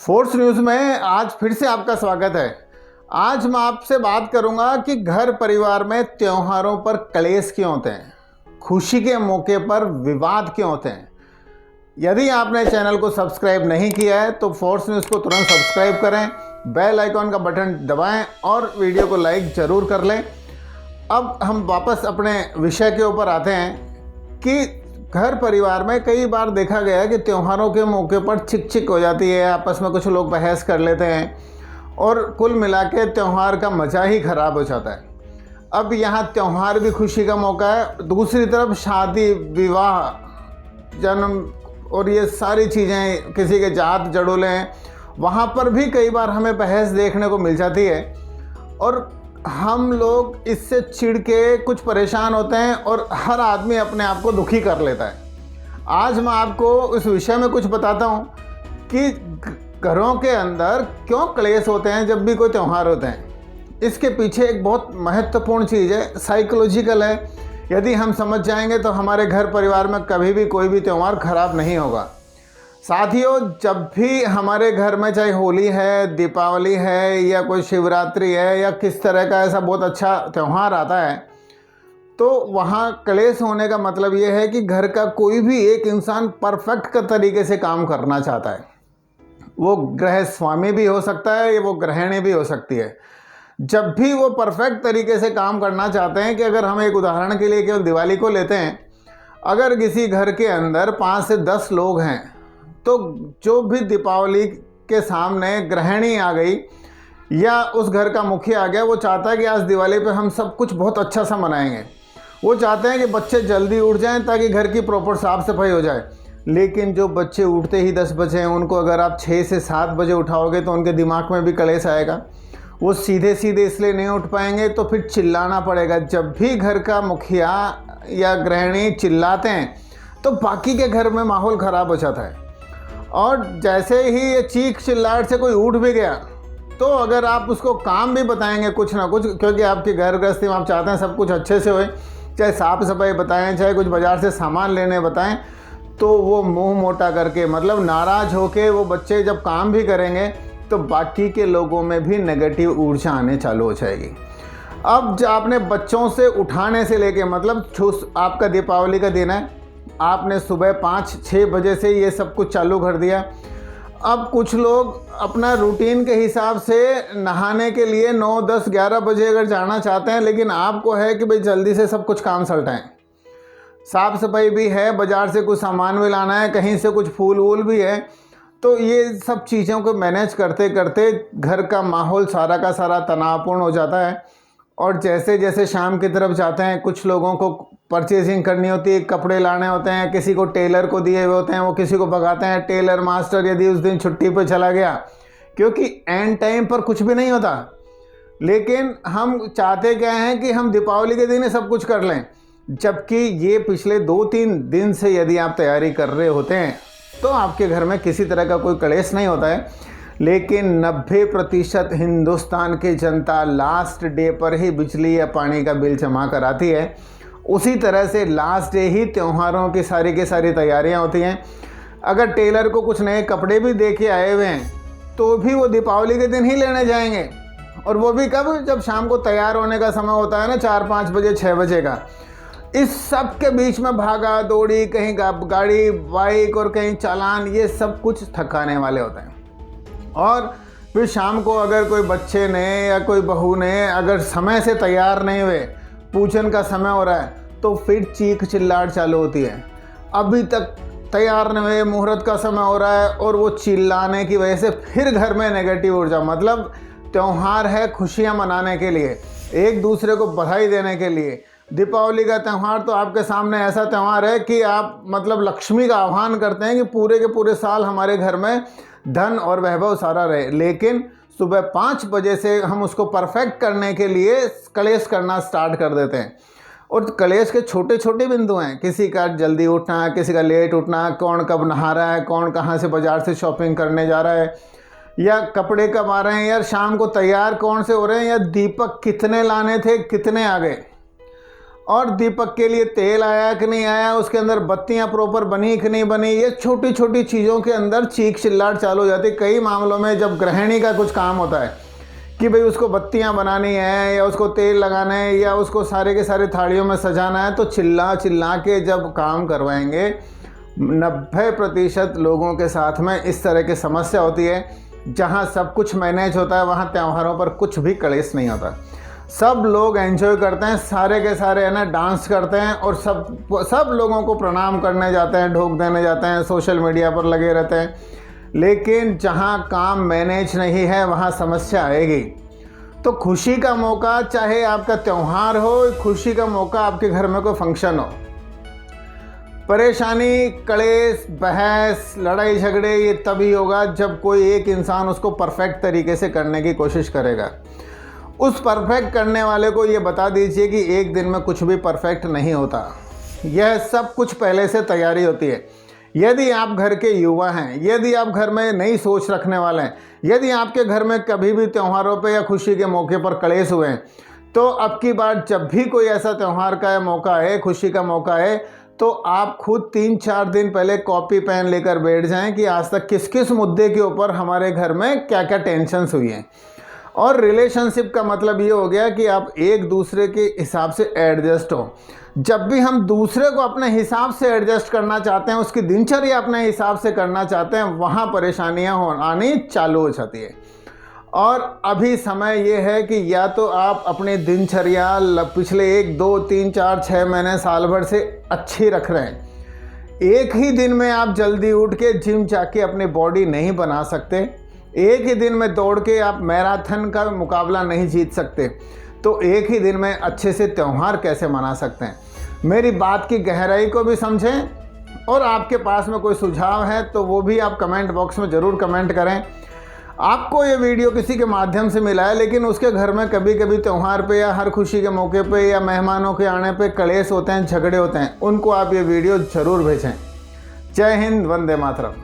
Force news में आज फिर से आपका स्वागत है। आज मैं आपसे बात करूंगा कि घर परिवार में त्योहारों पर कलेश क्यों होते हैं, खुशी के मौके पर विवाद क्यों होते हैं। यदि आपने चैनल को सब्सक्राइब नहीं किया है तो फोर्स न्यूज़ को तुरंत सब्सक्राइब करें, बेल आइकॉन का बटन दबाएं और वीडियो को लाइक ज़रूर कर लें। अब हम वापस अपने विषय के ऊपर आते हैं कि घर परिवार में कई बार देखा गया है कि त्योहारों के मौके पर चिक हो जाती है, आपस में कुछ लोग बहस कर लेते हैं और कुल मिला के त्यौहार का मज़ा ही ख़राब हो जाता है। अब यहाँ त्यौहार भी खुशी का मौका है, दूसरी तरफ शादी विवाह जन्म और ये सारी चीज़ें, किसी के जात जड़ोले हैं, वहाँ पर भी कई बार हमें बहस देखने को मिल जाती है और हम लोग इससे चिढ़ के कुछ परेशान होते हैं और हर आदमी अपने आप को दुखी कर लेता है। आज मैं आपको इस विषय में कुछ बताता हूँ कि घरों के अंदर क्यों क्लेश होते हैं जब भी कोई त्यौहार होते हैं। इसके पीछे एक बहुत महत्वपूर्ण चीज़ है, साइकोलॉजिकल है। यदि हम समझ जाएंगे तो हमारे घर परिवार में कभी भी कोई भी त्यौहार खराब नहीं होगा। साथियों, जब भी हमारे घर में चाहे होली है, दीपावली है या कोई शिवरात्रि है या किस तरह का ऐसा बहुत अच्छा त्यौहार आता है तो वहाँ क्लेश होने का मतलब ये है कि घर का कोई भी एक इंसान परफेक्ट तरीके से काम करना चाहता है। वो गृह स्वामी भी हो सकता है या वो गृहिणी भी हो सकती है। जब भी वो परफेक्ट तरीके से काम करना चाहते हैं कि अगर हम एक उदाहरण के लिए केवल दिवाली को लेते हैं, अगर किसी घर के अंदर 5 से 10 लोग हैं तो जो भी दीपावली के सामने गृहिणी आ गई या उस घर का मुखिया आ गया, वो चाहता है कि आज दिवाली पे हम सब कुछ बहुत अच्छा सा मनाएंगे। वो चाहते हैं कि बच्चे जल्दी उठ जाएं ताकि घर की प्रॉपर साफ़ सफाई हो जाए। लेकिन जो बच्चे उठते ही 10 बजे हैं, उनको अगर आप 6 से 7 बजे उठाओगे तो उनके दिमाग में भी कलेश आएगा। वो सीधे सीधे इसलिए नहीं उठ पाएंगे तो फिर चिल्लाना पड़ेगा। जब भी घर का मुखिया या गृहिणी चिल्लाते हैं तो बाकी के घर में माहौल ख़राब हो जाता है। और जैसे ही ये चीख चिल्लाहट से कोई उठ भी गया तो अगर आप उसको काम भी बताएंगे कुछ ना कुछ, क्योंकि आपकी घर गृहस्थी में आप चाहते हैं सब कुछ अच्छे से होए, चाहे साफ़ सफाई बताएं, चाहे कुछ बाज़ार से सामान लेने बताएं, तो वो मुंह मोटा करके मतलब नाराज़ होके वो बच्चे जब काम भी करेंगे तो बाकी के लोगों में भी नेगेटिव ऊर्जा आने चालू हो जाएगी। अब जो आपने बच्चों से उठाने से लेके मतलब आपका दीपावली का दिन है, आपने सुबह 5-6 बजे से ये सब कुछ चालू कर दिया। अब कुछ लोग अपना रूटीन के हिसाब से नहाने के लिए 9, 10, 11 बजे अगर जाना चाहते हैं, लेकिन आपको है कि भाई जल्दी से सब कुछ काम सलटाएं। साफ़ सफाई भी है, बाज़ार से कुछ सामान भी लाना है, कहीं से कुछ फूल वूल भी है, तो ये सब चीज़ों को मैनेज करते करते घर का माहौल सारा का सारा तनावपूर्ण हो जाता है। और जैसे जैसे शाम की तरफ जाते हैं, कुछ लोगों को परचेजिंग करनी होती है, कपड़े लाने होते हैं, किसी को टेलर को दिए हुए होते हैं, वो किसी को भगाते हैं। टेलर मास्टर यदि उस दिन छुट्टी पर चला गया, क्योंकि एंड टाइम पर कुछ भी नहीं होता, लेकिन हम चाहते क्या हैं कि हम दीपावली के दिन ही सब कुछ कर लें। जबकि ये पिछले 2-3 दिन से यदि आप तैयारी कर रहे होते हैं तो आपके घर में किसी तरह का कोई क्लेश नहीं होता है। लेकिन 90% हिंदुस्तान की जनता लास्ट डे पर ही बिजली या पानी का बिल जमा कराती है। उसी तरह से लास्ट डे ही त्योहारों की सारी तैयारियां होती हैं। अगर टेलर को कुछ नए कपड़े भी दे के आए हुए हैं तो भी वो दीपावली के दिन ही लेने जाएंगे, और वो भी कब, जब शाम को तैयार होने का समय होता है ना, 4-5 बजे 6 बजे का। इस सब के बीच में भागा दौड़ी, कहीं गाड़ी बाइक और कहीं चालान, ये सब कुछ थकाने वाले होते हैं। और फिर शाम को अगर कोई बच्चे ने या कोई बहू ने अगर समय से तैयार नहीं हुए, पूजन का समय हो रहा है, तो फिर चीख चिल्लाहट चालू होती है। अभी तक तैयार नहीं हुए, मुहूर्त का समय हो रहा है, और वो चिल्लाने की वजह से फिर घर में नेगेटिव ऊर्जा। मतलब त्यौहार है खुशियाँ मनाने के लिए, एक दूसरे को बधाई देने के लिए। दीपावली का त्यौहार तो आपके सामने ऐसा त्यौहार है कि आप मतलब लक्ष्मी का आह्वान करते हैं कि पूरे के पूरे साल हमारे घर में धन और वैभव सारा रहे। लेकिन सुबह 5 बजे से हम उसको परफेक्ट करने के लिए क्लेश करना स्टार्ट कर देते हैं। और क्लेश के छोटे छोटे बिंदु हैं, किसी का जल्दी उठना है, किसी का लेट उठना है, कौन कब नहा रहा है, कौन कहाँ से बाज़ार से शॉपिंग करने जा रहा है, या कपड़े कब आ रहे हैं, यार शाम को तैयार कौन से हो रहे हैं, या दीपक कितने लाने थे, कितने आ गए। और दीपक के लिए तेल आया कि नहीं आया, उसके अंदर बत्तियां प्रॉपर बनी कि नहीं बनी, ये छोटी छोटी चीज़ों के अंदर चीख चिल्लाहट चालू हो जाती है। कई मामलों में जब गृहिणी का कुछ काम होता है कि भाई उसको बत्तियां बनानी है या उसको तेल लगाना है या उसको सारे के सारे थालियों में सजाना है, तो चिल्ला चिल्ला के जब काम करवाएंगे 90% लोगों के साथ में इस तरह की समस्या होती है। जहां सब कुछ मैनेज होता है वहां त्योहारों पर कुछ भी कलेश नहीं होता। सब लोग एंजॉय करते हैं, सारे के सारे है ना डांस करते हैं और सब लोगों को प्रणाम करने जाते हैं, ढोक देने जाते हैं, सोशल मीडिया पर लगे रहते हैं। लेकिन जहां काम मैनेज नहीं है वहां समस्या आएगी। तो खुशी का मौका, चाहे आपका त्यौहार हो, खुशी का मौका आपके घर में कोई फंक्शन हो, परेशानी, कलेश, बहस, लड़ाई झगड़े ये तभी होगा जब कोई एक इंसान उसको परफेक्ट तरीके से करने की कोशिश करेगा। उस परफेक्ट करने वाले को ये बता दीजिए कि एक दिन में कुछ भी परफेक्ट नहीं होता। यह सब कुछ पहले से तैयारी होती है। यदि आप घर के युवा हैं, यदि आप घर में नई सोच रखने वाले हैं, यदि आपके घर में कभी भी त्योहारों पे या खुशी के मौके पर कलेश हुए हैं, तो अब की बार जब भी कोई ऐसा त्यौहार का मौका है, खुशी का मौका है, तो आप खुद 3-4 दिन पहले कॉपी पेन लेकर बैठ जाएं कि आज तक किस किस मुद्दे के ऊपर हमारे घर में क्या क्या टेंशन्स हुई हैं। और रिलेशनशिप का मतलब ये हो गया कि आप एक दूसरे के हिसाब से एडजस्ट हो। जब भी हम दूसरे को अपने हिसाब से एडजस्ट करना चाहते हैं, उसकी दिनचर्या अपने हिसाब से करना चाहते हैं, वहाँ परेशानियाँ आनी चालू हो जाती है। और अभी समय ये है कि या तो आप अपनी दिनचर्या पिछले 1, 2, 3, 4, 6 महीने, साल भर से अच्छी रख रहे हैं। एक ही दिन में आप जल्दी उठ के जिम जाके अपनी बॉडी नहीं बना सकते। एक ही दिन में दौड़ के आप मैराथन का मुकाबला नहीं जीत सकते। तो एक ही दिन में अच्छे से त्यौहार कैसे मना सकते हैं? मेरी बात की गहराई को भी समझें। और आपके पास में कोई सुझाव है तो वो भी आप कमेंट बॉक्स में ज़रूर कमेंट करें। आपको ये वीडियो किसी के माध्यम से मिला है, लेकिन उसके घर में कभी कभी त्यौहार पे या हर खुशी के मौके पे या मेहमानों के आने पे कलेश होते हैं, झगड़े होते हैं, उनको आप ये वीडियो ज़रूर भेजें। जय हिंद, वंदे मातरम।